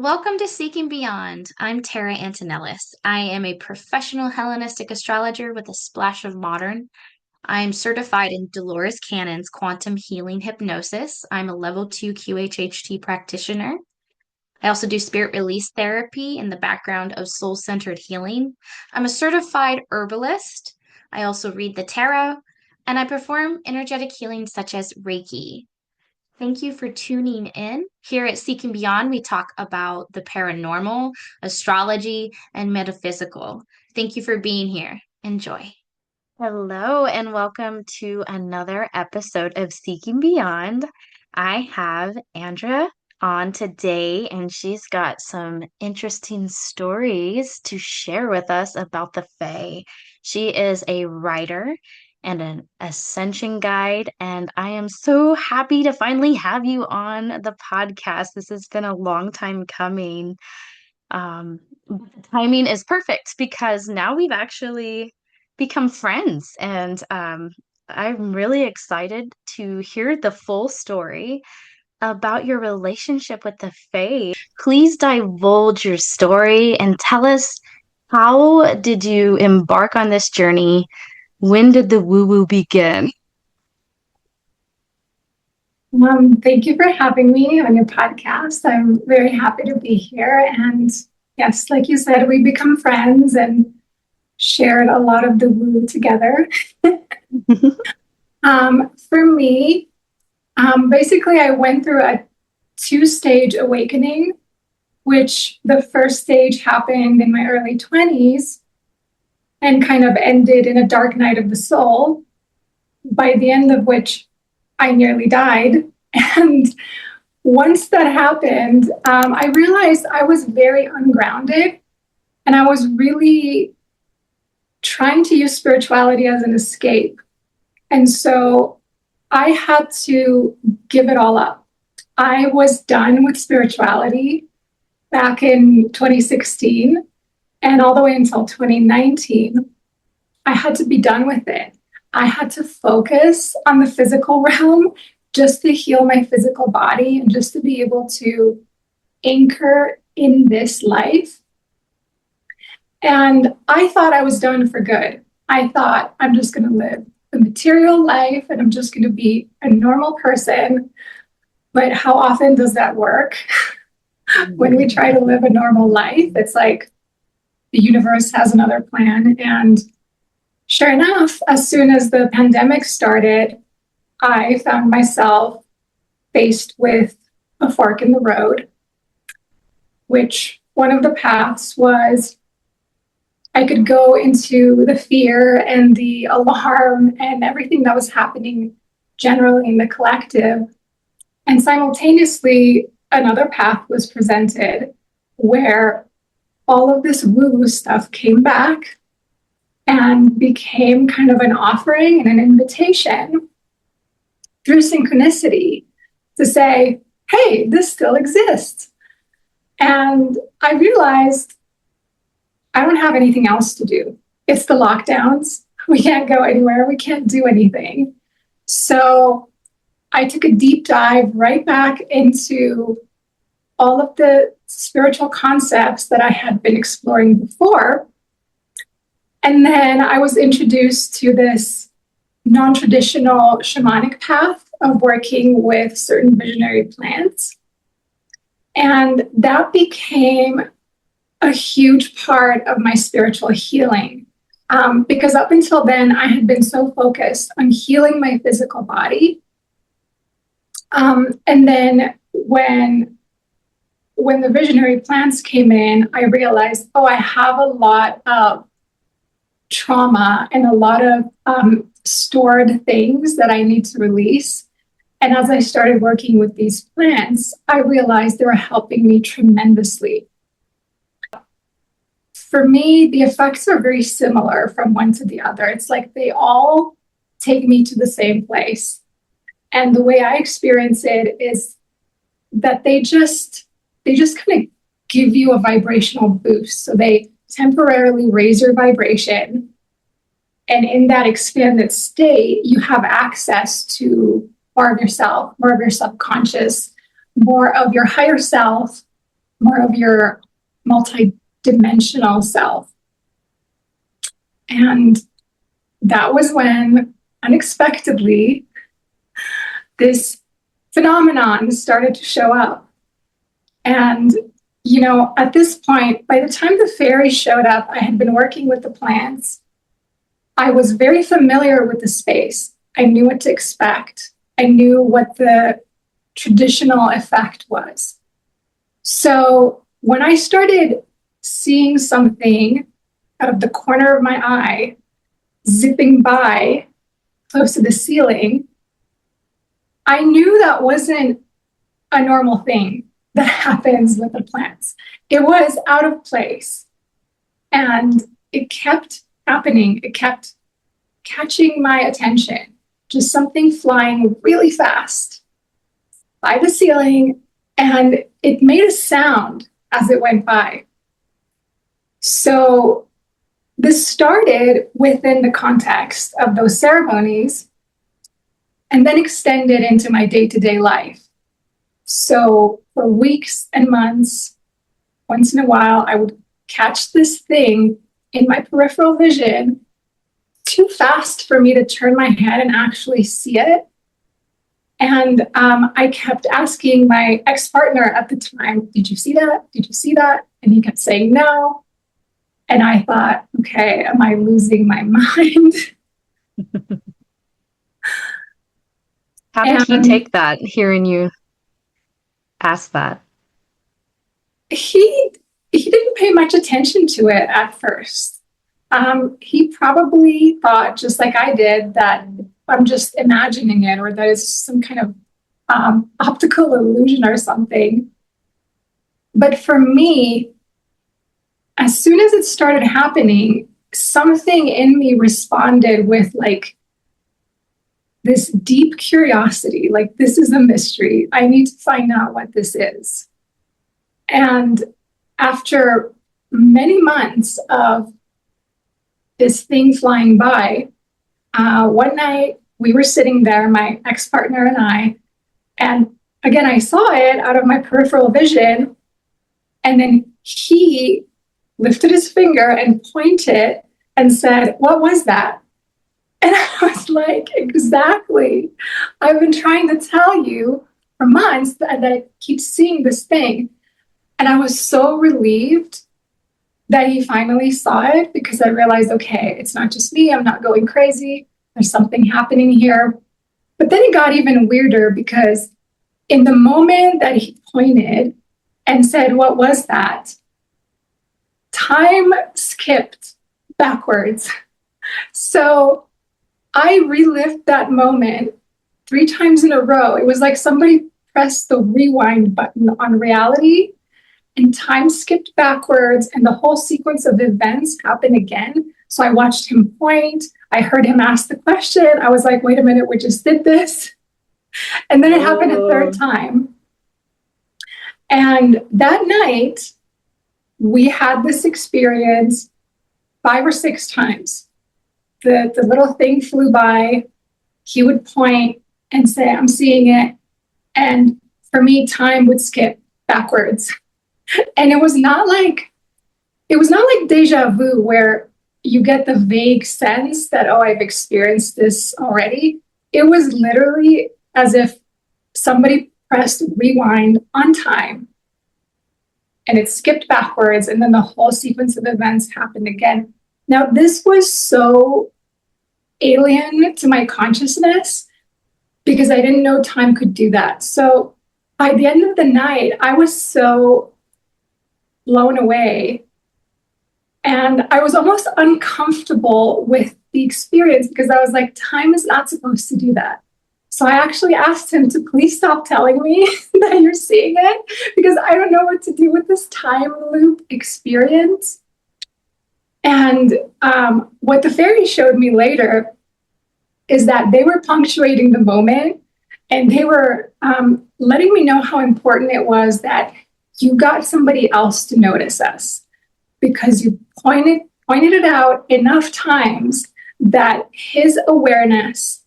Welcome to Seeking Beyond. I'm Tara Antonellis. I am a professional Hellenistic astrologer with a splash of modern. I am certified in Dolores Cannon's quantum healing hypnosis. I'm a level 2 QHHT practitioner. I also do spirit release therapy in the background of soul centered healing. I'm a certified herbalist. I also read the tarot and I perform energetic healing such as Reiki. Thank you for tuning in. Here at Seeking Beyond, we talk about the paranormal, astrology, and metaphysical. Thank you for being here. Enjoy. Hello, and welcome to another episode of Seeking Beyond. I have Andra on today, and she's got some interesting stories to share with us about the Fae. She is a writer and an Ascension guide, and I am so happy to finally have you on the podcast. This has been a long time coming. But the timing is perfect because now we've actually become friends, and I'm really excited to hear the full story about your relationship with the Fae. Please divulge your story and tell us, how did you embark on this journey? When did the woo-woo begin? Thank you for having me on your podcast. I'm very happy to be here. And yes, like you said, we become friends and shared a lot of the woo together. For me, basically, I went through a two-stage awakening, which the first stage happened in my early 20s and kind of ended in a dark night of the soul, by the end of which I nearly died. And once that happened, I realized I was very ungrounded and I was really trying to use spirituality as an escape. And so I had to give it all up. I was done with spirituality back in 2016, and all the way until 2019, I had to be done with it. I had to focus on the physical realm just to heal my physical body and just to be able to anchor in this life. And I thought I was done for good. I thought I'm just going to live the material life and I'm just going to be a normal person. But how often does that work? When we try to live a normal life, it's like the universe has another plan. And sure enough, as soon as the pandemic started, I found myself faced with a fork in the road, which one of the paths was I could go into the fear and the alarm and everything that was happening generally in the collective. And simultaneously, another path was presented where all of this woo-woo stuff came back and became kind of an offering and an invitation through synchronicity to say, hey, this still exists. And I realized I don't have anything else to do. It's the lockdowns. We can't go anywhere. We can't do anything. So I took a deep dive right back into all of the spiritual concepts that I had been exploring before. And then I was introduced to this non-traditional shamanic path of working with certain visionary plants. And that became a huge part of my spiritual healing. Because up until then, I had been so focused on healing my physical body. And then when the visionary plants came in, I realized, oh, I have a lot of trauma and a lot of stored things that I need to release. And as I started working with these plants, I realized they were helping me tremendously. For me, the effects are very similar from one to the other. It's like they all take me to the same place. And the way I experience it is that they just kind of give you a vibrational boost. So they temporarily raise your vibration. And in that expanded state, you have access to more of yourself, more of your subconscious, more of your higher self, more of your multi-dimensional self. And that was when, unexpectedly, this phenomenon started to show up. And, at this point, by the time the fairy showed up, I had been working with the plants. I was very familiar with the space. I knew what to expect. I knew what the traditional effect was. So when I started seeing something out of the corner of my eye, zipping by close to the ceiling, I knew that wasn't a normal thing that happens with the plants. It was out of place. And it kept happening. It kept catching my attention. Just something flying really fast by the ceiling, and it made a sound as it went by. So this started within the context of those ceremonies and then extended into my day-to-day life. So for weeks and months, once in a while, I would catch this thing in my peripheral vision, too fast for me to turn my head and actually see it. And I kept asking my ex-partner at the time, did you see that? Did you see that? And he kept saying no. And I thought, okay, am I losing my mind? How did he take that, hearing you ask that? He didn't pay much attention to it at first. He probably thought, just like I did, that I'm just imagining it, or that it's some kind of optical illusion or something. But for me, as soon as it started happening, something in me responded with like this deep curiosity, like, this is a mystery. I need to find out what this is. And after many months of this thing flying by, one night we were sitting there, my ex-partner and I, and again, I saw it out of my peripheral vision, and then he lifted his finger and pointed and said, "What was that?" And I was like, exactly. I've been trying to tell you for months that I keep seeing this thing. And I was so relieved that he finally saw it, because I realized, okay, it's not just me. I'm not going crazy. There's something happening here. But then it got even weirder, because in the moment that he pointed and said, "What was that?" time skipped backwards. So I relived that moment 3 times in a row. It was like somebody pressed the rewind button on reality, and time skipped backwards, and the whole sequence of events happened again. So I watched him point. I heard him ask the question. I was like, wait a minute, we just did this. And then it happened a 3rd time. And that night, we had this experience 5 or 6 times. The little thing flew by. He would point and say, "I'm seeing it." And for me, time would skip backwards. And it was not like deja vu, where you get the vague sense that, oh, I've experienced this already. It was literally as if somebody pressed rewind on time, and it skipped backwards, and then the whole sequence of events happened again. Now, this was so alien to my consciousness, because I didn't know time could do that. So by the end of the night, I was so blown away, and I was almost uncomfortable with the experience, because I was like, time is not supposed to do that. So I actually asked him to please stop telling me that you're seeing it, because I don't know what to do with this time loop experience. And what the fairy showed me later is that they were punctuating the moment, and they were letting me know how important it was that you got somebody else to notice us, because you pointed it out enough times that his awareness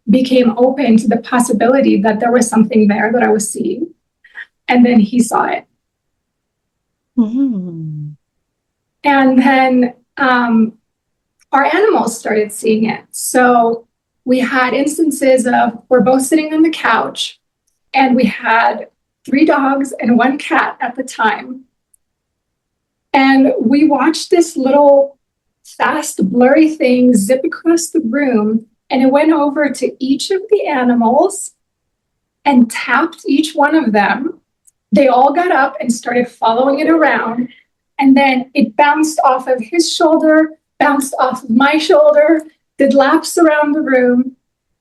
became open to the possibility that there was something there that I was seeing. And then he saw it. Mm-hmm. And then our animals started seeing it. So we had instances of we're both sitting on the couch and we had 3 dogs and 1 cat at the time. And we watched this little fast, blurry thing zip across the room, and it went over to each of the animals and tapped each one of them. They all got up and started following it around. And then it bounced off of his shoulder, bounced off of my shoulder, did laps around the room.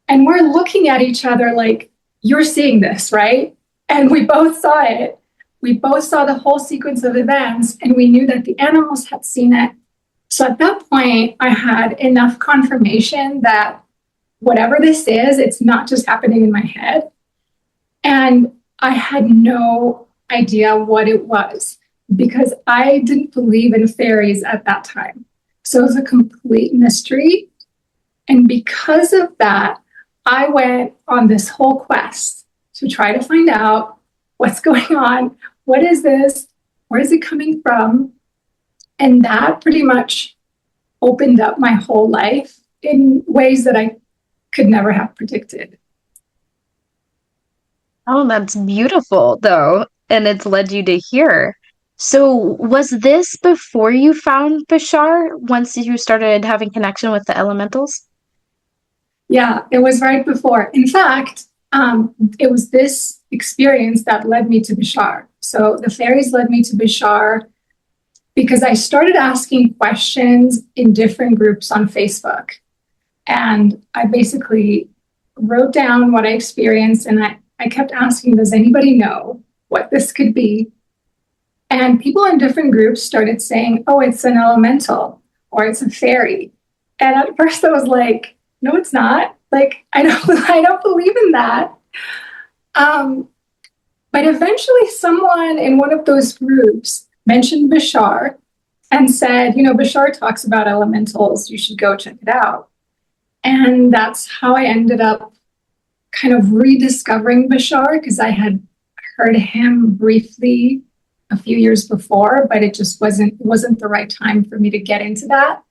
And we're looking at each other like, you're seeing this, right? And we both saw it. We both saw the whole sequence of events, and we knew that the animals had seen it. So at that point, I had enough confirmation that whatever this is, it's not just happening in my head. And I had no idea what it was because I didn't believe in fairies at that time. So it was a complete mystery. And because of that, I went on this whole quest to try to find out what's going on. What is this? Where is it coming from? And that pretty much opened up my whole life in ways that I could never have predicted. Oh, that's beautiful, though. And it's led you to here. So, was this before you found Bashar, once you started having connection with the elementals? Yeah, it was right before. In fact, it was this experience that led me to Bashar. So the fairies led me to Bashar because I started asking questions in different groups on Facebook. And I basically wrote down what I experienced, and I kept asking, does anybody know what this could be? And people in different groups started saying, oh, it's an elemental or it's a fairy. And at first I was like, no, it's not. Like, I don't believe in that. But eventually someone in one of those groups mentioned Bashar and said, you know, Bashar talks about elementals. You should go check it out. And that's how I ended up kind of rediscovering Bashar, because I had heard him briefly a few years before, but it wasn't the right time for me to get into that.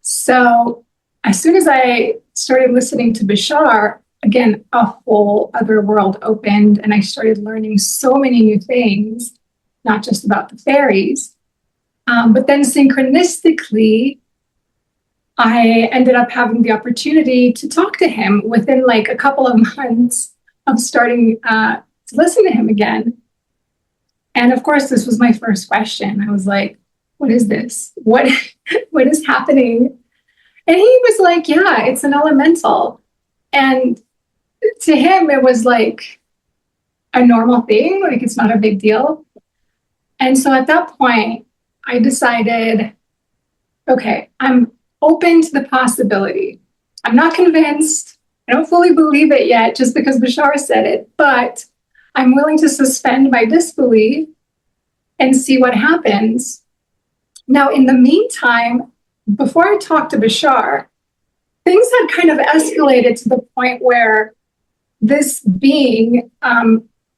So as soon as I started listening to Bashar, again, a whole other world opened, and I started learning so many new things, not just about the fairies, but then synchronistically, I ended up having the opportunity to talk to him within like a couple of months of starting to listen to him again. And of course, this was my first question. I was like, what is this? What is happening? And he was like, yeah, it's an elemental. And to him, it was like a normal thing, like it's not a big deal. And so at that point, I decided, okay, I'm open to the possibility. I'm not convinced. I don't fully believe it yet just because Bashar said it, but I'm willing to suspend my disbelief and see what happens. Now, in the meantime, before I talked to Bashar, things had kind of escalated to the point where this being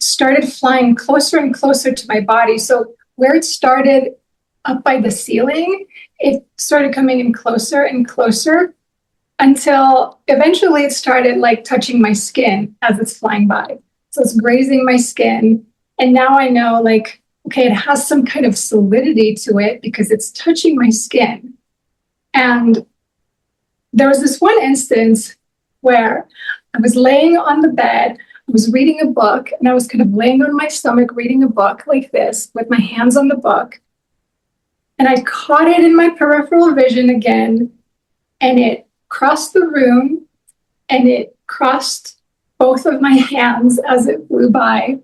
started flying closer and closer to my body. So where it started up by the ceiling, it started coming in closer and closer until eventually it started like touching my skin as it's flying by. So it's grazing my skin. And now I know, like, okay, it has some kind of solidity to it because it's touching my skin. And there was this one instance where I was laying on the bed, I was reading a book, and I was kind of laying on my stomach reading a book like this with my hands on the book. And I caught it in my peripheral vision again, and it crossed the room, and it crossed both of my hands as it flew by.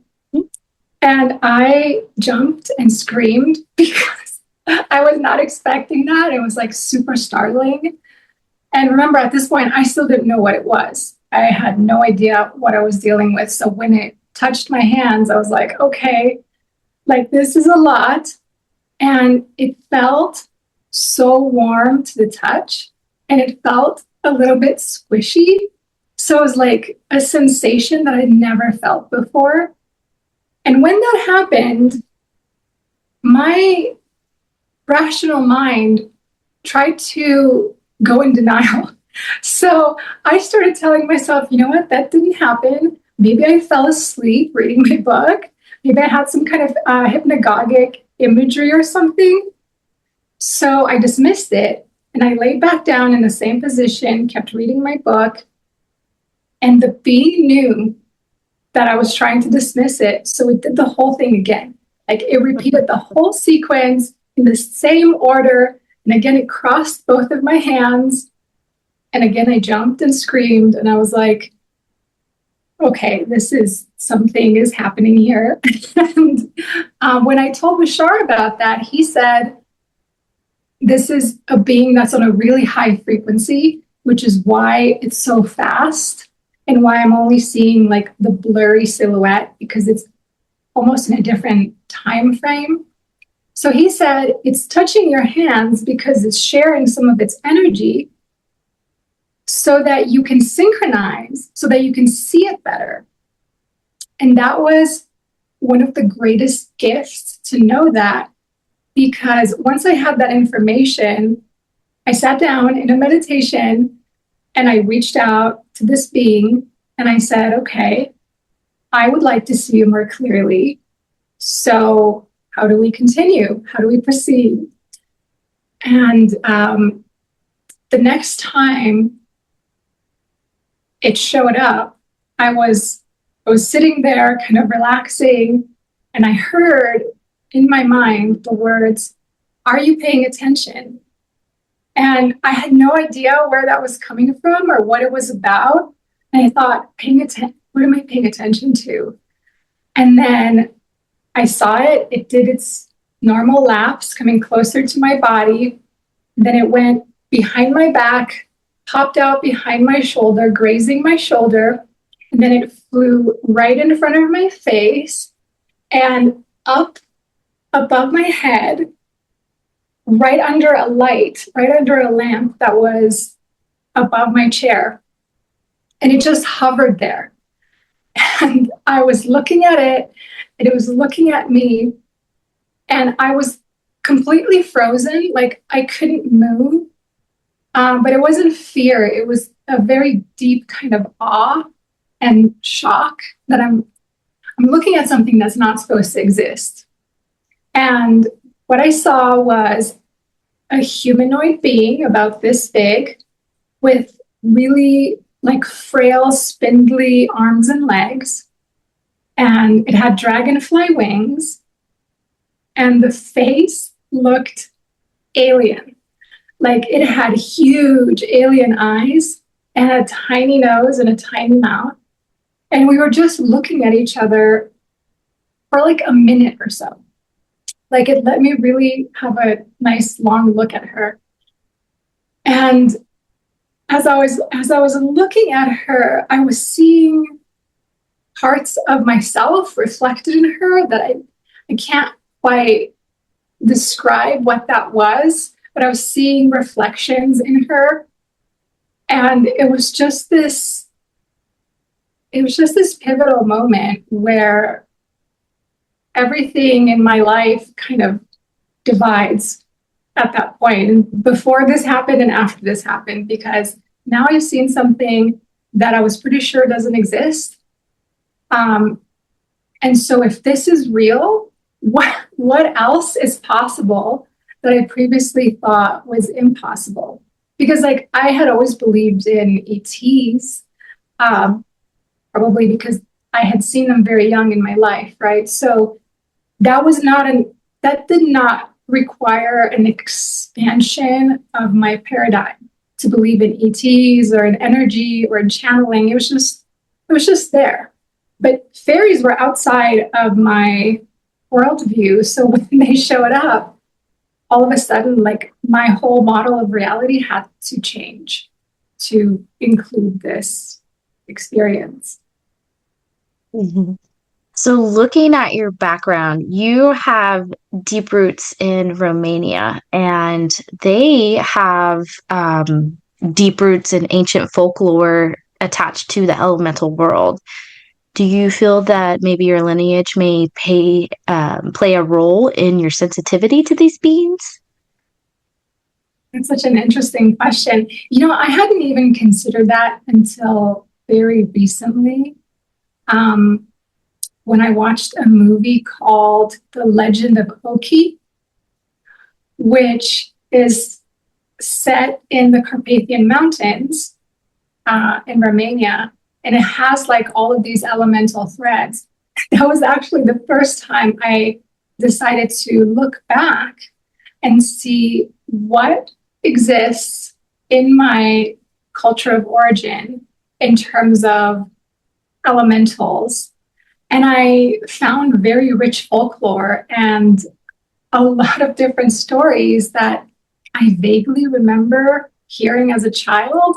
And I jumped and screamed because I was not expecting that. It was like super startling. And remember, at this point, I still didn't know what it was. I had no idea what I was dealing with. So when it touched my hands, I was like, okay, like this is a lot. And it felt so warm to the touch, and it felt a little bit squishy. So it was like a sensation that I'd never felt before. And when that happened, my rational mind tried to go in denial. So I started telling myself, you know what, that didn't happen. Maybe I fell asleep reading my book. Maybe I had some kind of hypnagogic imagery or something. So I dismissed it and I laid back down in the same position, kept reading my book. And the being knew that I was trying to dismiss it. So it did the whole thing again. Like it repeated the whole sequence in the same order. And again, it crossed both of my hands. And again, I jumped and screamed. And I was like, okay, something is happening here. And when I told Bashar about that, he said, this is a being that's on a really high frequency, which is why it's so fast and why I'm only seeing like the blurry silhouette, because it's almost in a different time frame. So he said, it's touching your hands because it's sharing some of its energy so that you can synchronize, so that you can see it better. And that was one of the greatest gifts to know that, because once I had that information, I sat down in a meditation and I reached out to this being and I said, okay, I would like to see you more clearly. So how do we continue? How do we proceed? And the next time it showed up, I was sitting there kind of relaxing, and I heard in my mind the words, "Are you paying attention?" And I had no idea where that was coming from or what it was about. And I thought, what am I paying attention to? And then I saw it. It did its normal laps, coming closer to my body. And then it went behind my back, popped out behind my shoulder, grazing my shoulder. And then it flew right in front of my face and up above my head, right under a light, right under a lamp that was above my chair. And it just hovered there. And I was looking at it, and it was looking at me, and I was completely frozen, like I couldn't move. But it wasn't fear. It was a very deep kind of awe and shock that I'm looking at something that's not supposed to exist. And what I saw was a humanoid being about this big with really like frail, spindly arms and legs. And it had dragonfly wings. And the face looked alien. Like it had huge alien eyes and a tiny nose and a tiny mouth. And we were just looking at each other for like a minute or so. Like it let me really have a nice long look at her. And as I was looking at her, I was seeing parts of myself reflected in her that I can't quite describe what that was, but I was seeing reflections in her. And it was just this pivotal moment where everything in my life kind of divides at that point. And before this happened and after this happened, because now I've seen something that I was pretty sure doesn't exist. And so if this is real, what else is possible that I previously thought was impossible? Because like I had always believed in ETs, probably because I had seen them very young in my life, right? So that did not require an expansion of my paradigm to believe in ETs or in energy or in channeling. It was just there. But fairies were outside of my worldview. So when they showed up, all of a sudden, like my whole model of reality had to change to include this experience. Mm-hmm. So looking at your background, you have deep roots in Romania, and they have deep roots in ancient folklore attached to the elemental world. Do you feel that maybe your lineage may play a role in your sensitivity to these beings? That's such an interesting question. I hadn't even considered that until very recently. When I watched a movie called The Legend of Oki, which is set in the Carpathian Mountains in Romania, and it has like all of these elemental threads. That was actually the first time I decided to look back and see what exists in my culture of origin in terms of elementals. And I found very rich folklore and a lot of different stories that I vaguely remember hearing as a child.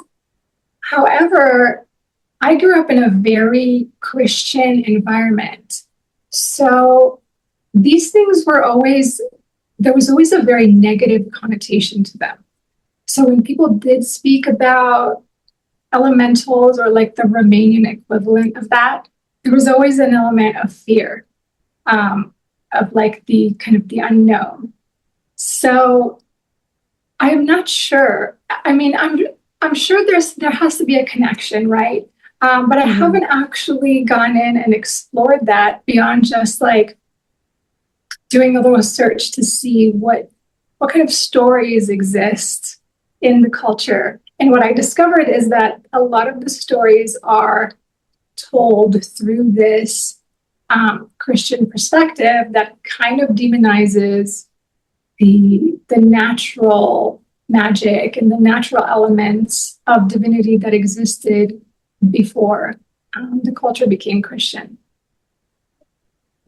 However, I grew up in a very Christian environment. So these things there was always a very negative connotation to them. So when people did speak about elementals or like the Romanian equivalent of that, there was always an element of fear, of like the kind of the unknown. So I am not sure. I mean, I'm sure there has to be a connection, right? But I haven't actually gone in and explored that beyond just like doing a little search to see what kind of stories exist in the culture. And what I discovered is that a lot of the stories are told through this Christian perspective that kind of demonizes the natural magic and the natural elements of divinity that existed before the culture became Christian.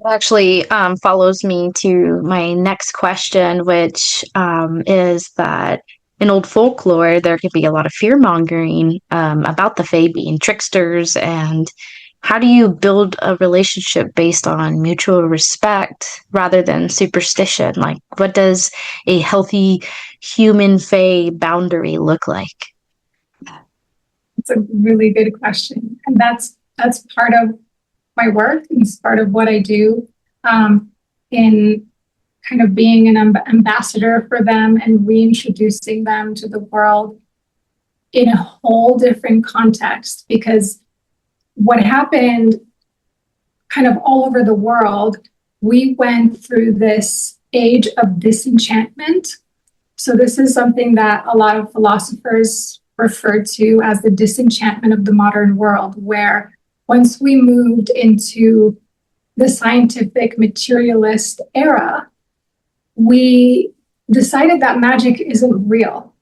Actually follows me to my next question, which is that in old folklore, there could be a lot of fear mongering about the Fae being tricksters. And how do you build a relationship based on mutual respect rather than superstition? Like, what does a healthy human Fae boundary look like? It's a really good question. And that's part of my work and it's part of what I do in kind of being an ambassador for them and reintroducing them to the world in a whole different context. Because what happened kind of all over the world, we went through this age of disenchantment. So this is something that a lot of philosophers refer to as the disenchantment of the modern world, where once we moved into the scientific materialist era, we decided that magic isn't real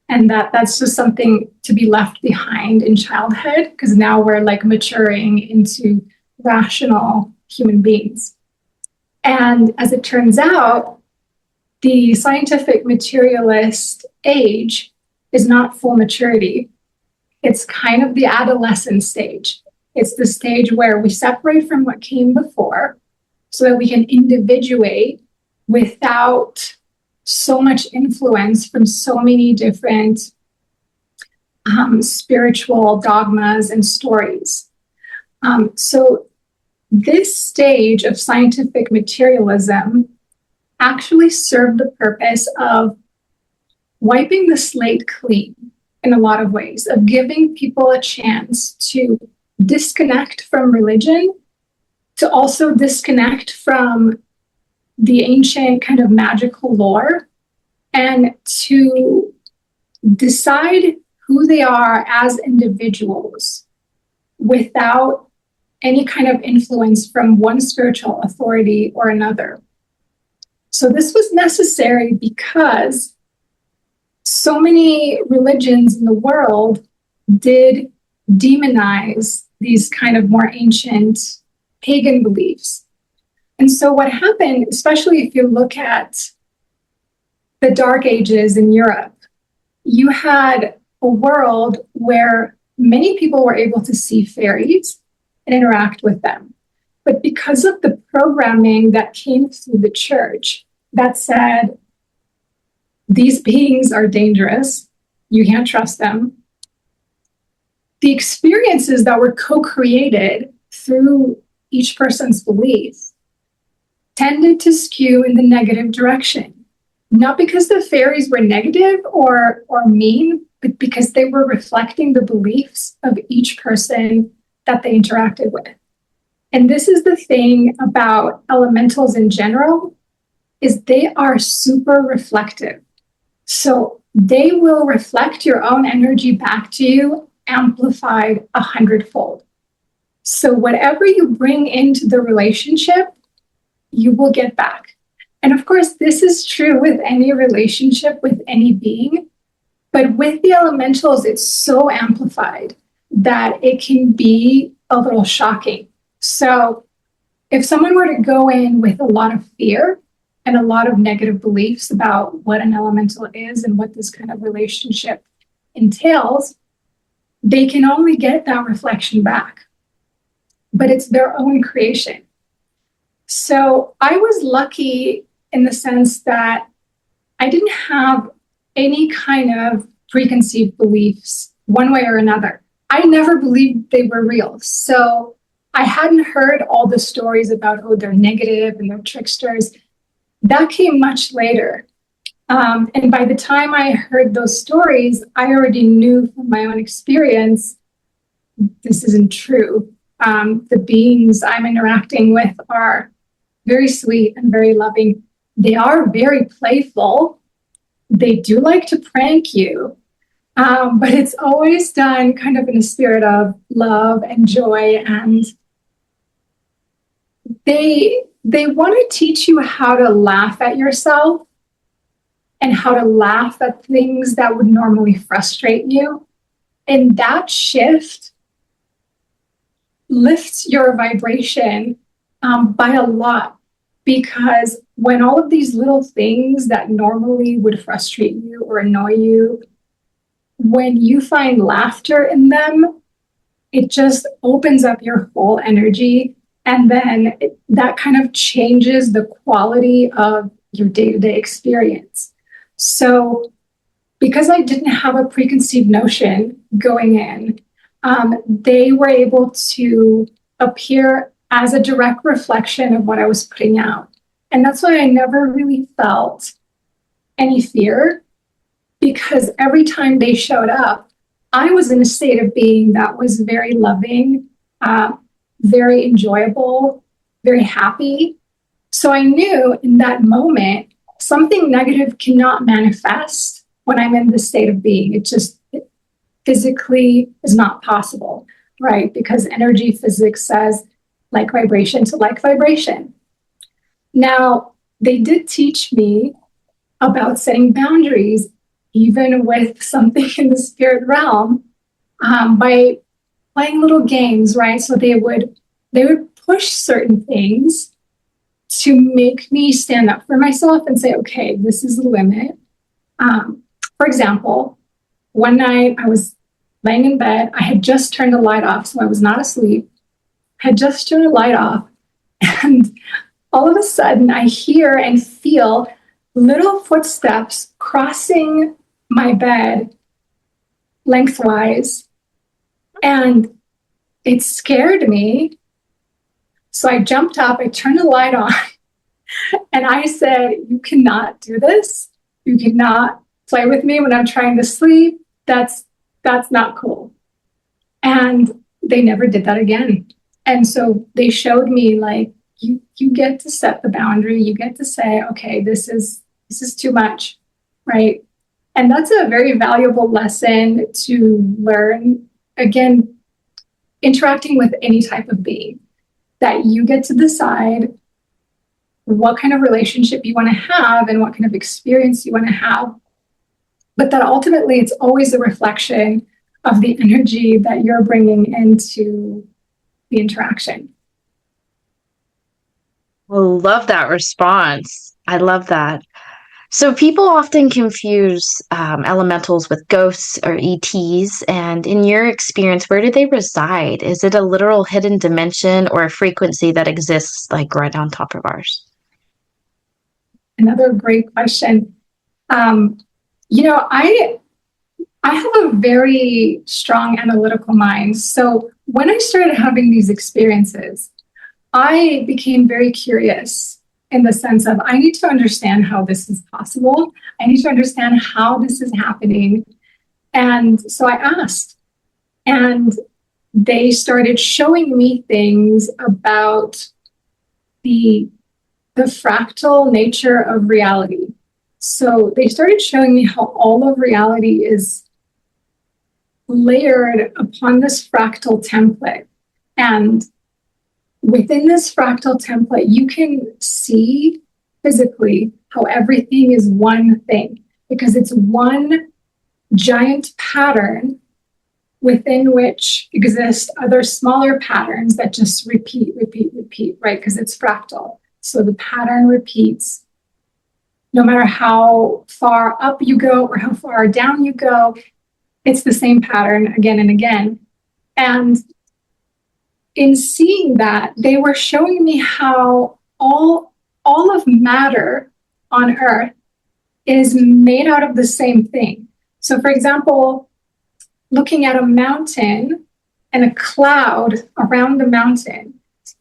and that's just something to be left behind in childhood, because now we're like maturing into rational human beings. And as it turns out, the scientific materialist age is not full maturity. It's kind of the adolescent stage. It's the stage where we separate from what came before so that we can individuate without so much influence from so many different spiritual dogmas and stories. So this stage of scientific materialism actually served the purpose of wiping the slate clean in a lot of ways, of giving people a chance to disconnect from religion, to also disconnect from the ancient kind of magical lore, and to decide who they are as individuals without any kind of influence from one spiritual authority or another. So this was necessary because so many religions in the world did demonize these kind of more ancient pagan beliefs. And so what happened, especially if you look at the Dark Ages in Europe, you had a world where many people were able to see fairies and interact with them. But because of the programming that came through the church that said, these beings are dangerous, you can't trust them, the experiences that were co-created through each person's beliefs tended to skew in the negative direction. Not because the fairies were negative or mean, but because they were reflecting the beliefs of each person that they interacted with. And this is the thing about elementals in general, is they are super reflective. So they will reflect your own energy back to you, amplified 100-fold. So whatever you bring into the relationship, you will get back. And of course, this is true with any relationship with any being. But with the elementals, it's so amplified that it can be a little shocking. So if someone were to go in with a lot of fear and a lot of negative beliefs about what an elemental is and what this kind of relationship entails, they can only get that reflection back. But it's their own creation. So I was lucky in the sense that I didn't have any kind of preconceived beliefs one way or another. I never believed they were real. So I hadn't heard all the stories about, oh, they're negative and they're tricksters. That came much later. And by the time I heard those stories, I already knew from my own experience, this isn't true. The beings I'm interacting with are very sweet and very loving. They are very playful. They do like to prank you, but it's always done kind of in a spirit of love and joy. And they want to teach you how to laugh at yourself and how to laugh at things that would normally frustrate you. And that shift lifts your vibration by a lot, because when all of these little things that normally would frustrate you or annoy you, when you find laughter in them, it just opens up your whole energy. And then that kind of changes the quality of your day-to-day experience. So because I didn't have a preconceived notion going in, they were able to appear as a direct reflection of what I was putting out. And that's why I never really felt any fear, because every time they showed up, I was in a state of being that was very loving, very enjoyable, very happy. So I knew in that moment, something negative cannot manifest when I'm in this state of being. It physically is not possible, right? Because energy physics says like vibration to like vibration. Now, they did teach me about setting boundaries, even with something in the spirit realm, by playing little games, right? So they would push certain things to make me stand up for myself and say, okay, this is the limit. For example, one night I was laying in bed. I had just turned the light off, so I was not asleep. I had just turned the light off, and all of a sudden I hear and feel little footsteps crossing my bed lengthwise, and it scared me. So I jumped up, I turned the light on, and I said, you cannot do this. You cannot play with me when I'm trying to sleep. That's not cool. And they never did that again. And so they showed me, like, you get to set the boundary. You get to say, okay, this is too much, right? And that's a very valuable lesson to learn. Again, interacting with any type of being, that you get to decide what kind of relationship you want to have and what kind of experience you want to have. But that ultimately it's always a reflection of the energy that you're bringing into the interaction. I love that response. I love that. So people often confuse elementals with ghosts or ETs. And in your experience, where do they reside? Is it a literal hidden dimension or a frequency that exists like right on top of ours? Another great question. I have a very strong analytical mind. So when I started having these experiences, I became very curious in the sense of I need to understand how this is possible. I need to understand how this is happening. And so I asked, and they started showing me things about the fractal nature of reality. So they started showing me how all of reality is layered upon this fractal template. And within this fractal template, you can see physically how everything is one thing, because it's one giant pattern within which exist other smaller patterns that just repeat, right? Because it's fractal. So the pattern repeats no matter how far up you go or how far down you go. It's the same pattern again and again. And in seeing that, they were showing me how all of matter on Earth is made out of the same thing. So for example, looking at a mountain and a cloud around the mountain,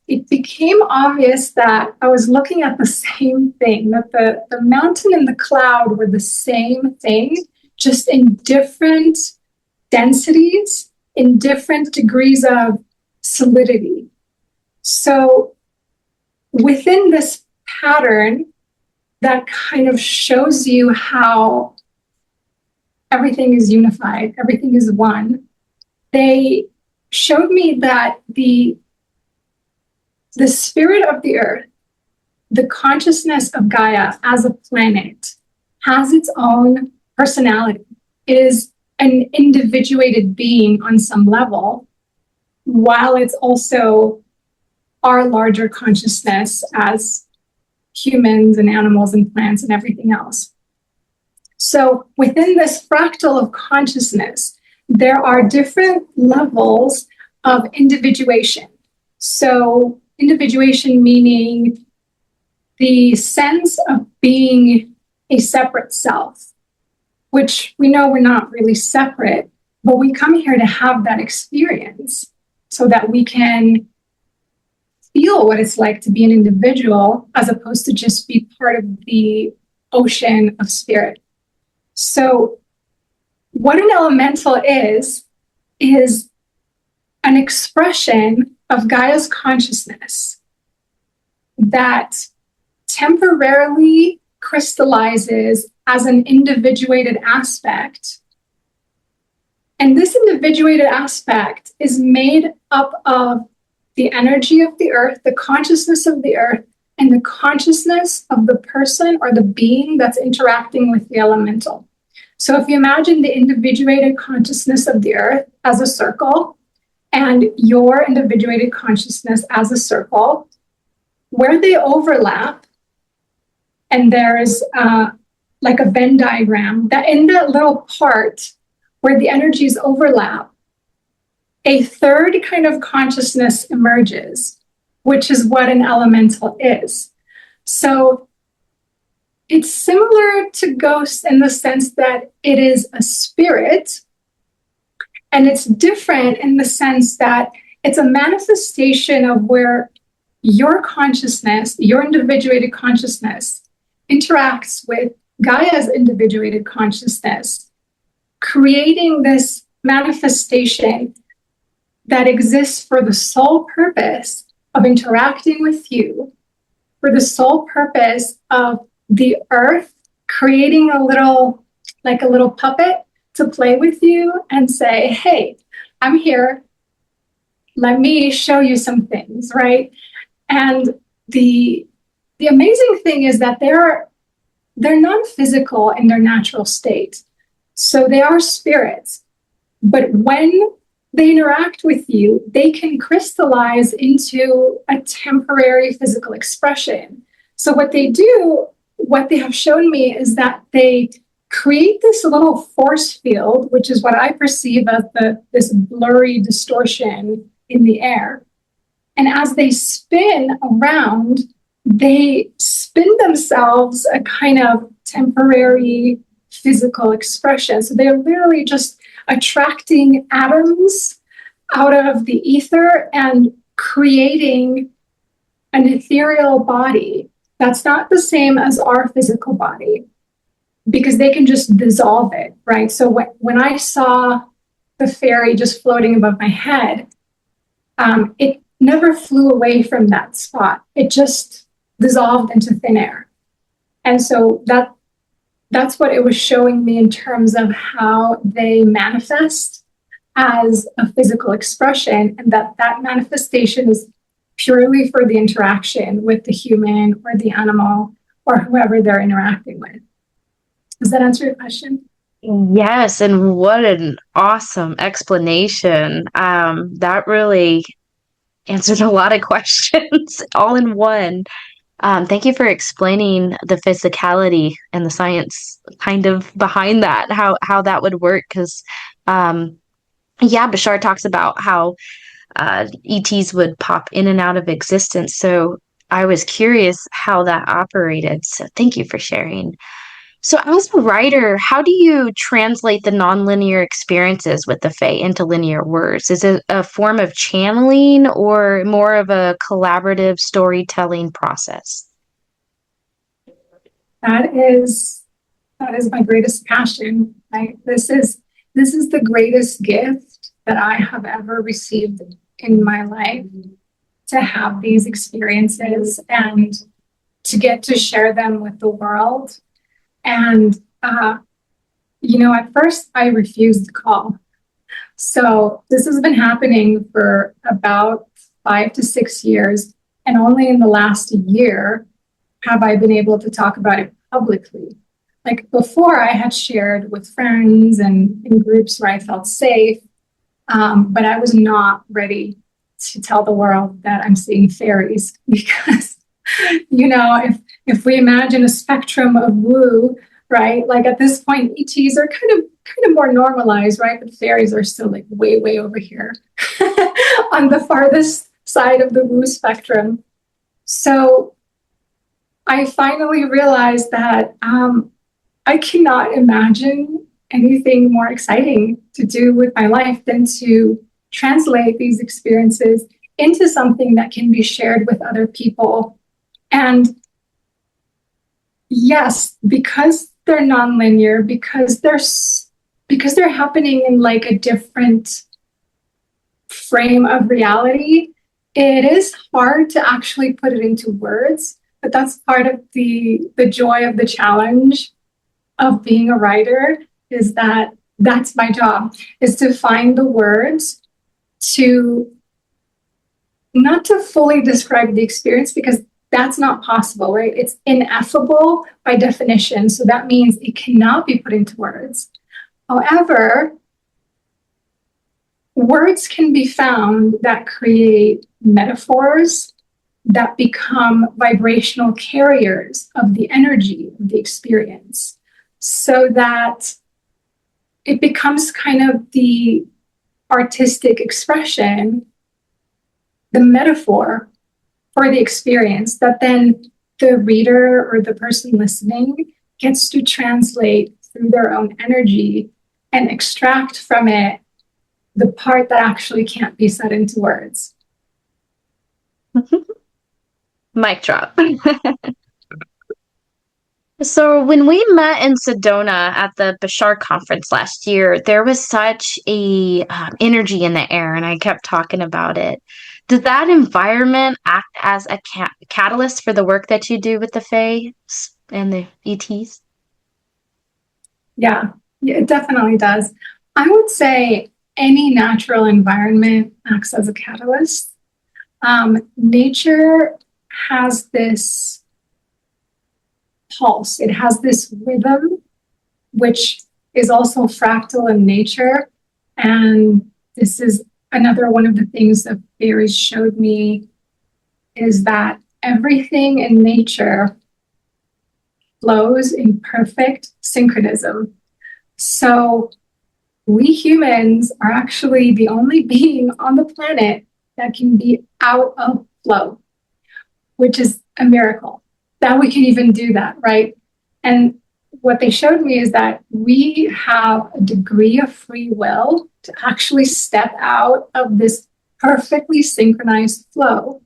it became obvious that I was looking at the same thing, that the mountain and the cloud were the same thing, just in different densities, in different degrees of solidity. So within this pattern that kind of shows you how everything is unified, everything is one, they showed me that the spirit of the earth, the consciousness of Gaia as a planet, has its own personality. It is an individuated being on some level, while it's also our larger consciousness as humans and animals and plants and everything else. So within this fractal of consciousness, there are different levels of individuation. So individuation meaning the sense of being a separate self, which we know we're not really separate, but we come here to have that experience so that we can feel what it's like to be an individual as opposed to just be part of the ocean of spirit. So what an elemental is an expression of Gaia's consciousness that temporarily crystallizes as an individuated aspect. And this individuated aspect is made up of the energy of the earth, the consciousness of the earth, and the consciousness of the person or the being that's interacting with the elemental. So if you imagine the individuated consciousness of the earth as a circle and your individuated consciousness as a circle, where they overlap, and there's like a Venn diagram, that in that little part where the energies overlap, a third kind of consciousness emerges, which is what an elemental is. So it's similar to ghosts in the sense that it is a spirit, and it's different in the sense that it's a manifestation of where your consciousness, your individuated consciousness, interacts with Gaia's individuated consciousness, creating this manifestation that exists for the sole purpose of interacting with you, for the sole purpose of the earth creating a little puppet to play with you and say, hey, I'm here. Let me show you some things, right? And the amazing thing is that they're non-physical in their natural state. So they are spirits. But when they interact with you, they can crystallize into a temporary physical expression. So what they do, what they have shown me is that they create this little force field, which is what I perceive as this blurry distortion in the air. And as they spin around, they spin themselves a kind of temporary physical expression. So they're literally just attracting atoms out of the ether and creating an ethereal body that's not the same as our physical body, because they can just dissolve it, right? So when I saw the fairy just floating above my head, it never flew away from that spot. It just dissolved into thin air. And so that's what it was showing me in terms of how they manifest as a physical expression, and that manifestation is purely for the interaction with the human or the animal or whoever they're interacting with. Does that answer your question? Yes, and what an awesome explanation. That really answered a lot of questions all in one. Thank you for explaining the physicality and the science kind of behind that, how that would work. Because, yeah, Bashar talks about how ETs would pop in and out of existence. So I was curious how that operated. So thank you for sharing. So, as a writer, how do you translate the nonlinear experiences with the Fae into linear words? Is it a form of channeling or more of a collaborative storytelling process? That is my greatest passion. Right? This is the greatest gift that I have ever received in my life, to have these experiences and to get to share them with the world. And at first I refused the call. So this has been happening for about 5 to 6 years, and only in the last year have I been able to talk about it publicly. Like before, I had shared with friends and in groups where I felt safe, but I was not ready to tell the world that I'm seeing fairies, because, if we imagine a spectrum of woo, right? Like at this point, ETs are kind of more normalized, right? But fairies are still like way, way over here on the farthest side of the woo spectrum. So I finally realized that I cannot imagine anything more exciting to do with my life than to translate these experiences into something that can be shared with other people. And yes, because they're nonlinear, because they're happening in like a different frame of reality, it is hard to actually put it into words. But that's part of the joy of the challenge of being a writer, is that that's my job, is to find the words to not to fully describe the experience, because that's not possible, right? It's ineffable by definition. So that means it cannot be put into words. However, words can be found that create metaphors that become vibrational carriers of the energy of the experience, so that it becomes kind of the artistic expression, the metaphor for the experience, that then the reader or the person listening gets to translate through their own energy and extract from it the part that actually can't be said into words. Mic drop. So when we met in Sedona at the Bashar conference last year, there was such a energy in the air, and I kept talking about it. Does that environment act as a catalyst for the work that you do with the Fae and the ETs? Yeah, it definitely does. I would say any natural environment acts as a catalyst. Nature has this pulse, it has this rhythm, which is also fractal in nature. And this is another one of the things that fairies showed me, is that everything in nature flows in perfect synchronism. So we humans are actually the only being on the planet that can be out of flow, which is a miracle that we can even do that, right? And what they showed me is that we have a degree of free will to actually step out of this perfectly synchronized flow.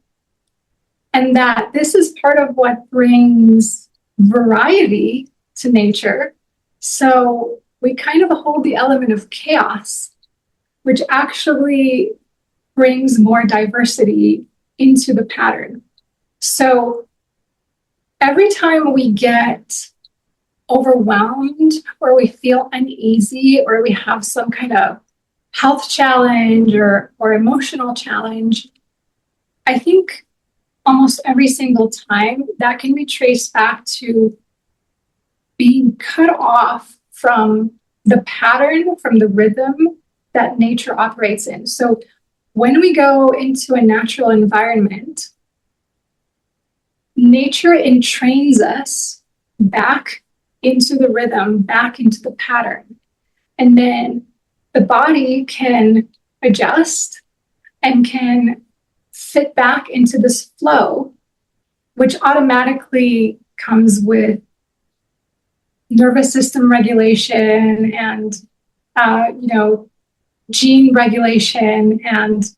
And that this is part of what brings variety to nature. So we kind of hold the element of chaos, which actually brings more diversity into the pattern. So every time we get overwhelmed or we feel uneasy or we have some kind of health challenge or emotional challenge, I think almost every single time that can be traced back to being cut off from the pattern, from the rhythm that nature operates in. So when we go into a natural environment, nature entrains us back into the rhythm, back into the pattern. And then the body can adjust and can fit back into this flow, which automatically comes with nervous system regulation and, gene regulation and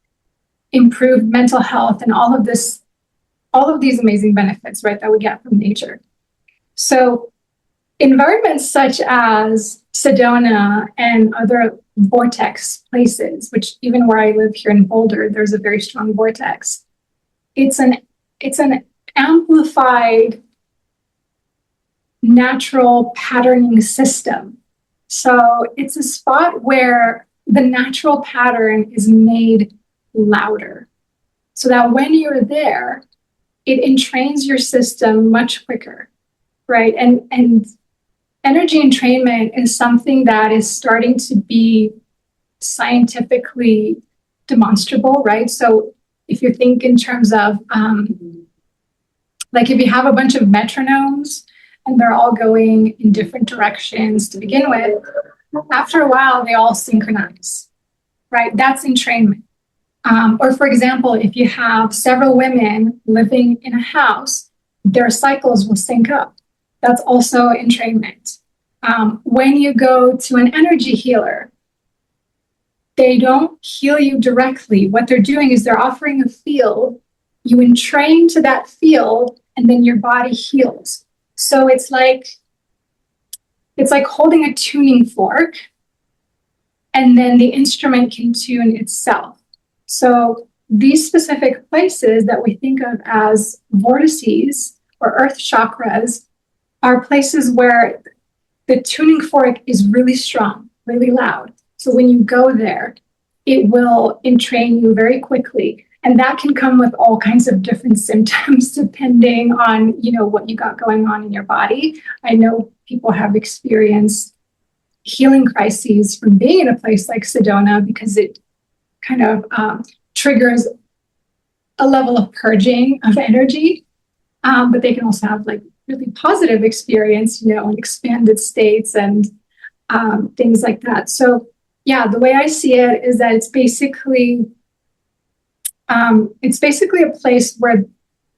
improved mental health and all of these amazing benefits, right, that we get from nature. So environments such as Sedona and other vortex places, which even where I live here in Boulder, there's a very strong vortex. It's an amplified natural patterning system. So it's a spot where the natural pattern is made louder so that when you're there, it entrains your system much quicker, right? And energy entrainment is something that is starting to be scientifically demonstrable, right? So if you think in terms of, like if you have a bunch of metronomes and they're all going in different directions to begin with, after a while, they all synchronize, right? That's entrainment. Or for example, if you have several women living in a house, their cycles will sync up. That's also entrainment. When you go to an energy healer, they don't heal you directly. What they're doing is they're offering a field. You entrain to that field, and then your body heals. So it's like holding a tuning fork, and then the instrument can tune itself. So these specific places that we think of as vortices or earth chakras are places where the tuning fork is really strong, really loud. So when you go there, it will entrain you very quickly. And that can come with all kinds of different symptoms depending on, what you got going on in your body. I know people have experienced healing crises from being in a place like Sedona because it kind of triggers a level of purging of energy. But they can also have like really positive experience, in expanded states and things like that. So yeah, the way I see it is that it's basically a place where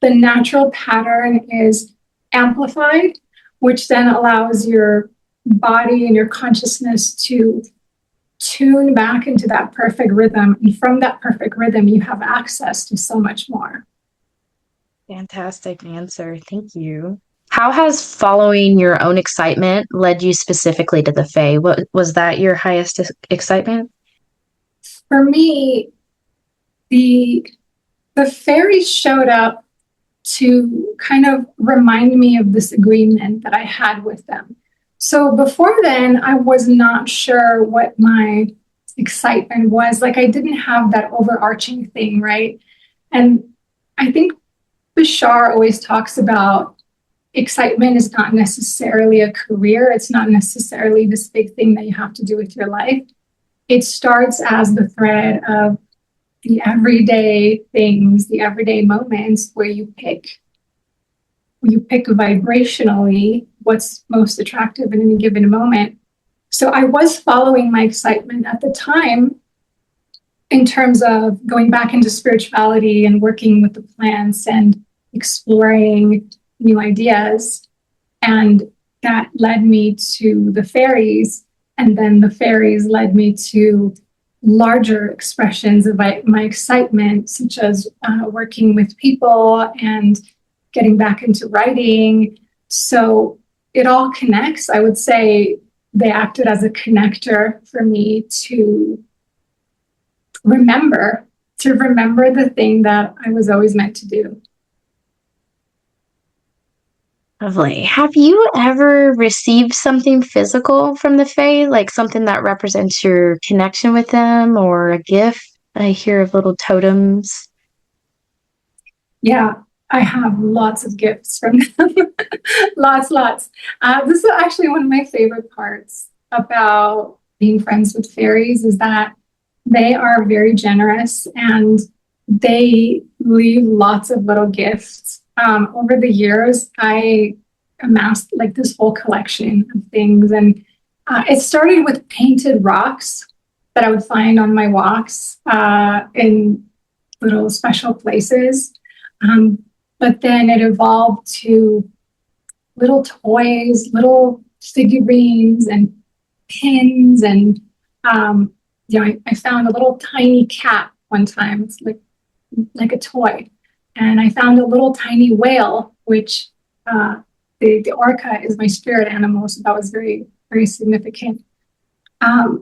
the natural pattern is amplified, which then allows your body and your consciousness to tune back into that perfect rhythm. And from that perfect rhythm, you have access to so much more. Fantastic answer. Thank you. How has following your own excitement led you specifically to the Fae? What was that your highest excitement? For me, the fairies showed up to kind of remind me of this agreement that I had with them. So before then, I was not sure what my excitement was. Like I didn't have that overarching thing, right? And I think Bashar always talks about excitement is not necessarily a career. It's not necessarily this big thing that you have to do with your life. It starts as the thread of the everyday things, the everyday moments where you pick vibrationally what's most attractive in any given moment. So I was following my excitement at the time in terms of going back into spirituality and working with the plants and exploring new ideas. And that led me to the fairies. And then the fairies led me to larger expressions of my excitement, such as working with people and getting back into writing. So it all connects. I would say they acted as a connector for me to remember the thing that I was always meant to do. Lovely. Have you ever received something physical from the Fae, like something that represents your connection with them or a gift? I hear of little totems. Yeah, I have lots of gifts from them. Lots. This is actually one of my favorite parts about being friends with fairies is that they are very generous and they leave lots of little gifts. Over the years, I amassed like this whole collection of things. And it started with painted rocks that I would find on my walks in little special places. But then it evolved to little toys, little figurines and pins. And, I found a little tiny cat one time. It's like a toy. And I found a little tiny whale, which the orca is my spirit animal. So that was very, very significant. I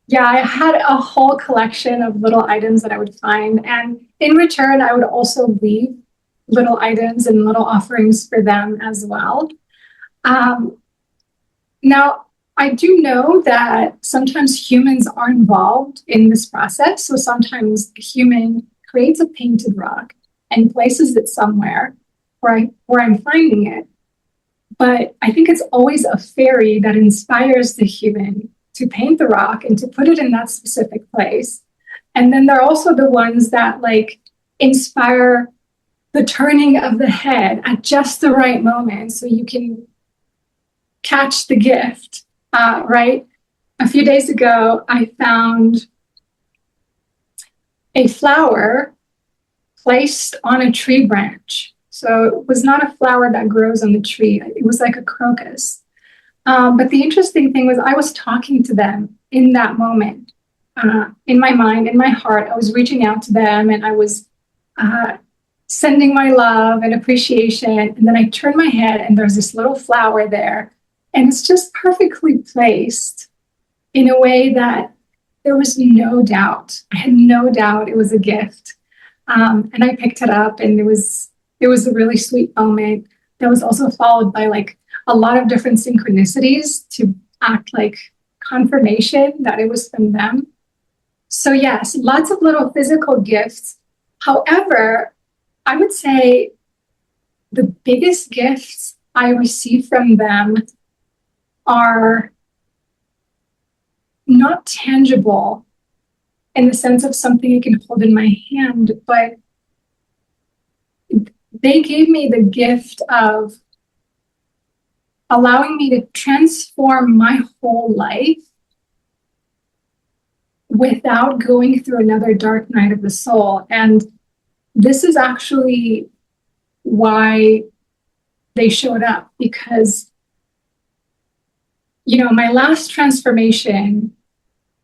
had a whole collection of little items that I would find. And in return, I would also leave little items and little offerings for them as well. Now, I do know that sometimes humans are involved in this process. So sometimes a human creates a painted rock and places it somewhere where I'm finding it. But I think it's always a fairy that inspires the human to paint the rock and to put it in that specific place. And then there are also the ones that like inspire the turning of the head at just the right moment so you can catch the gift, right? A few days ago, I found a flower placed on a tree branch. So it was not a flower that grows on the tree. It was like a crocus. But the interesting thing was I was talking to them in that moment. In my mind, in my heart, I was reaching out to them and I was sending my love and appreciation. And then I turned my head and there's this little flower there. And it's just perfectly placed in a way that there was no doubt. I had no doubt it was a gift. And I picked it up and it was a really sweet moment that was also followed by like a lot of different synchronicities to act like confirmation that it was from them. So yes, lots of little physical gifts. However, I would say the biggest gifts I receive from them are not tangible in the sense of something I can hold in my hand, but they gave me the gift of allowing me to transform my whole life without going through another dark night of the soul. And this is actually why they showed up, because, my last transformation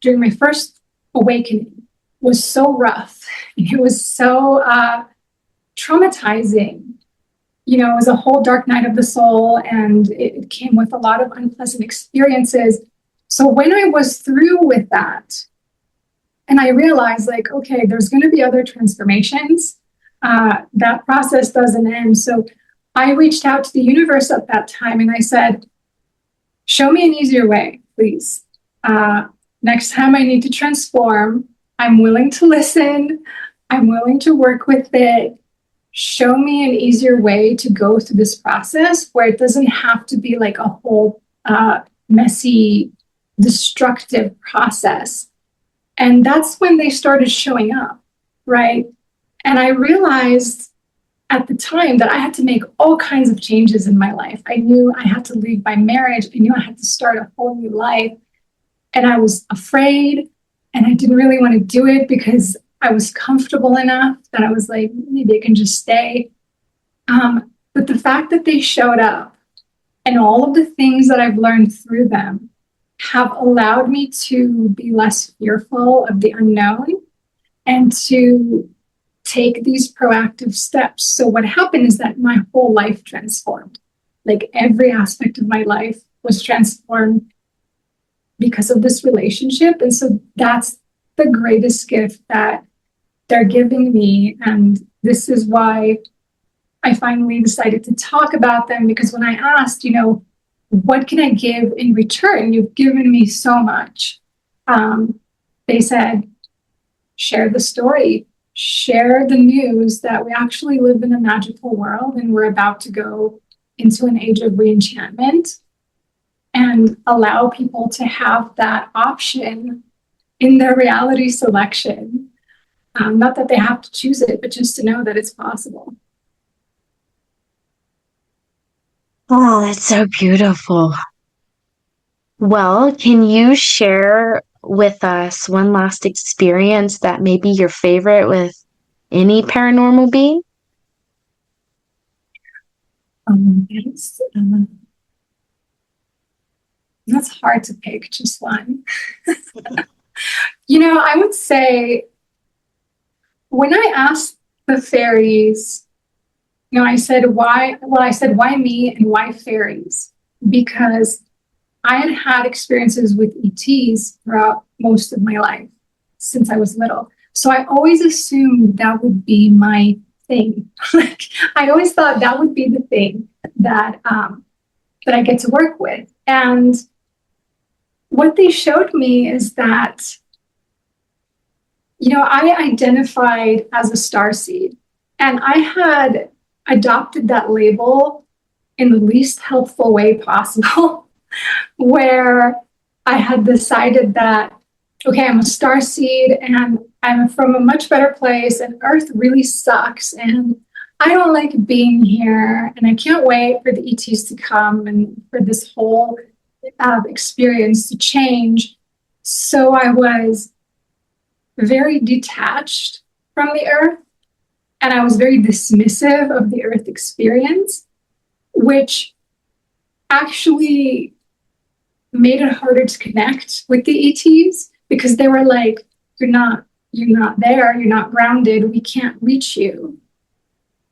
during my first awakening was so rough. It was so traumatizing. It was a whole dark night of the soul, and it came with a lot of unpleasant experiences. So when I was through with that, and I realized like, okay, there's going to be other transformations. That process doesn't end. So I reached out to the universe at that time and I said, show me an easier way, please. Next time I need to transform, I'm willing to listen. I'm willing to work with it. Show me an easier way to go through this process where it doesn't have to be like a whole messy, destructive process. And that's when they started showing up, right? And I realized at the time that I had to make all kinds of changes in my life. I knew I had to leave my marriage. I knew I had to start a whole new life. And I was afraid and I didn't really want to do it because I was comfortable enough that I was like, maybe I can just stay. But the fact that they showed up And all of the things that I've learned through them have allowed me to be less fearful of the unknown and to take these proactive steps. So what happened is that my whole life transformed. Like every aspect of my life was transformed because of this relationship. And so that's the greatest gift that they're giving me. And this is why I finally decided to talk about them, because when I asked, what can I give in return? You've given me so much. They said, share the story, share the news that we actually live in a magical world and we're about to go into an age of reenchantment, and allow people to have that option in their reality selection. Not that they have to choose it, but just to know that it's possible. Oh, that's so beautiful. Well, can you share with us one last experience that may be your favorite with any paranormal being? Yes. That's hard to pick just one. I would say when I asked the fairies, I said, why? Well, I said, why me and why fairies? Because I had had experiences with ETs throughout most of my life since I was little. So I always assumed that would be my thing. Like I always thought that would be the thing that I get to work with. And what they showed me is that, I identified as a starseed, and I had adopted that label in the least helpful way possible, where I had decided that, okay, I'm a starseed and I'm from a much better place, and Earth really sucks, and I don't like being here, and I can't wait for the ETs to come and for this whole experience to change. So I was very detached from the Earth, and I was very dismissive of the Earth experience, which actually made it harder to connect with the ETs, because they were like, you're not there, you're not grounded, we can't reach you.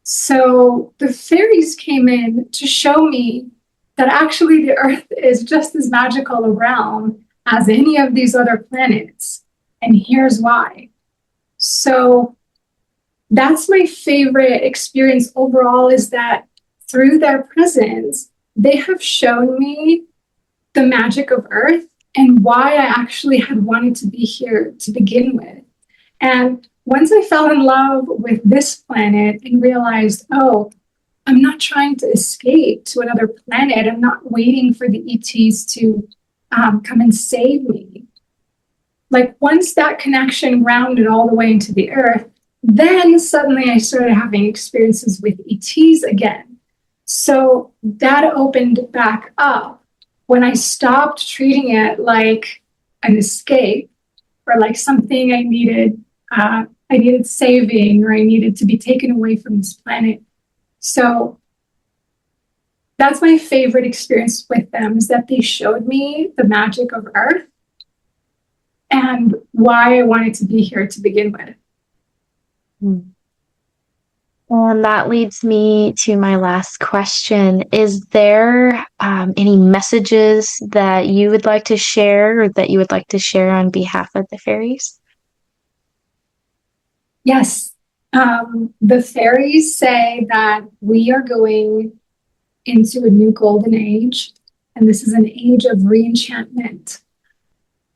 So the fairies came in to show me that actually the Earth is just as magical a realm as any of these other planets. And here's why. So that's my favorite experience overall, is that through their presence, they have shown me the magic of Earth and why I actually had wanted to be here to begin with. And once I fell in love with this planet and realized, oh, I'm not trying to escape to another planet. I'm not waiting for the ETs to come and save me. Like once that connection rounded all the way into the Earth, then suddenly I started having experiences with ETs again. So that opened back up when I stopped treating it like an escape or like something I needed saving, or I needed to be taken away from this planet. So that's my favorite experience with them, is that they showed me the magic of Earth and why I wanted to be here to begin with. And that leads me to my last question. Is there any messages that you would like to share, or that you would like to share on behalf of the fairies? Yes. The fairies say that we are going into a new golden age, and this is an age of reenchantment.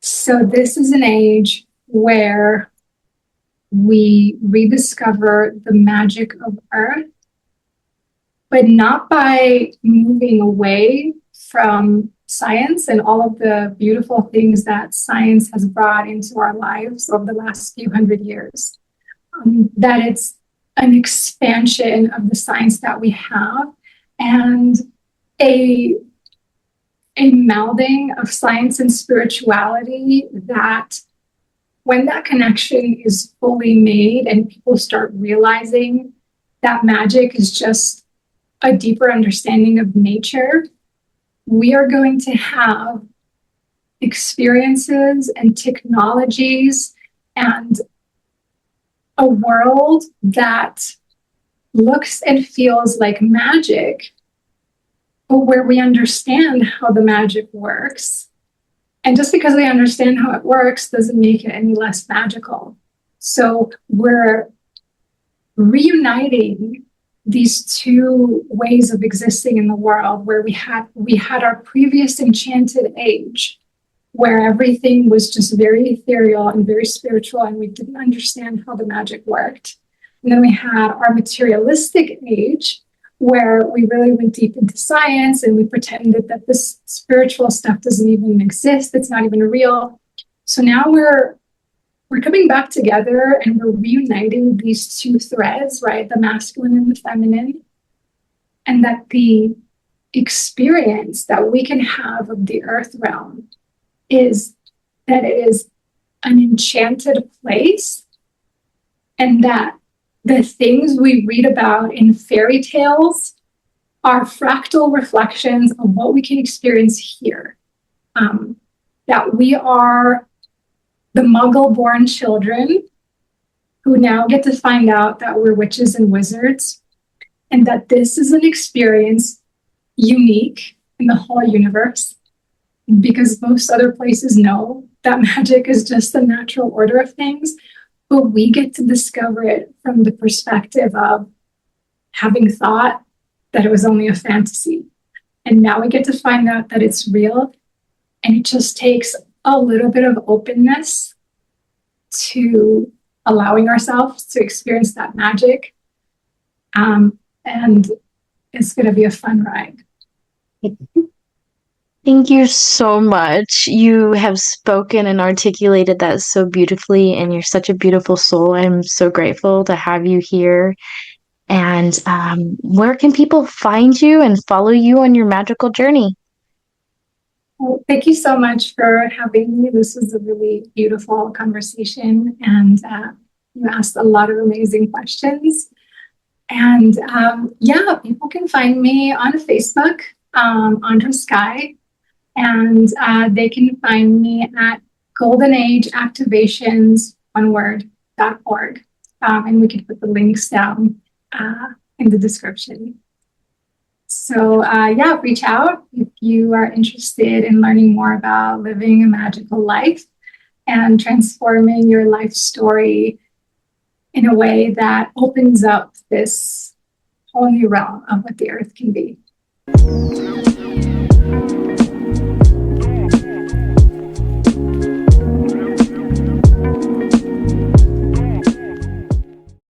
So this is an age where we rediscover the magic of Earth, but not by moving away from science and all of the beautiful things that science has brought into our lives over the last few hundred years. That it's an expansion of the science that we have, and a melding of science and spirituality, that when that connection is fully made and people start realizing that magic is just a deeper understanding of nature, we are going to have experiences and technologies and a world that looks and feels like magic, but where we understand how the magic works. And just because we understand how it works doesn't make it any less magical. So we're reuniting these two ways of existing in the world, where we had our previous enchanted age, where everything was just very ethereal and very spiritual, and we didn't understand how the magic worked. And then we had our materialistic age, where we really went deep into science and we pretended that this spiritual stuff doesn't even exist, it's not even real. So now we're coming back together and we're reuniting these two threads, right? The masculine and the feminine. And that the experience that we can have of the earth realm is that it is an enchanted place, and that the things we read about in fairy tales are fractal reflections of what we can experience here. That we are the Muggle-born children who now get to find out that we're witches and wizards, and that this is an experience unique in the whole universe, because most other places know that magic is just the natural order of things, but we get to discover it from the perspective of having thought that it was only a fantasy. And now we get to find out that it's real, and it just takes a little bit of openness to allowing ourselves to experience that magic. And it's going to be a fun ride. Thank you so much. You have spoken and articulated that so beautifully, and you're such a beautiful soul. I'm so grateful to have you here. And where can people find you and follow you on your magical journey? Well, thank you so much for having me. This was a really beautiful conversation, and you asked a lot of amazing questions. And yeah, people can find me on Facebook, Andra Skye, and they can find me at goldenageactivations.org. And we can put the links down in the description. So yeah, reach out if you are interested in learning more about living a magical life and transforming your life story in a way that opens up this whole new realm of what the earth can be.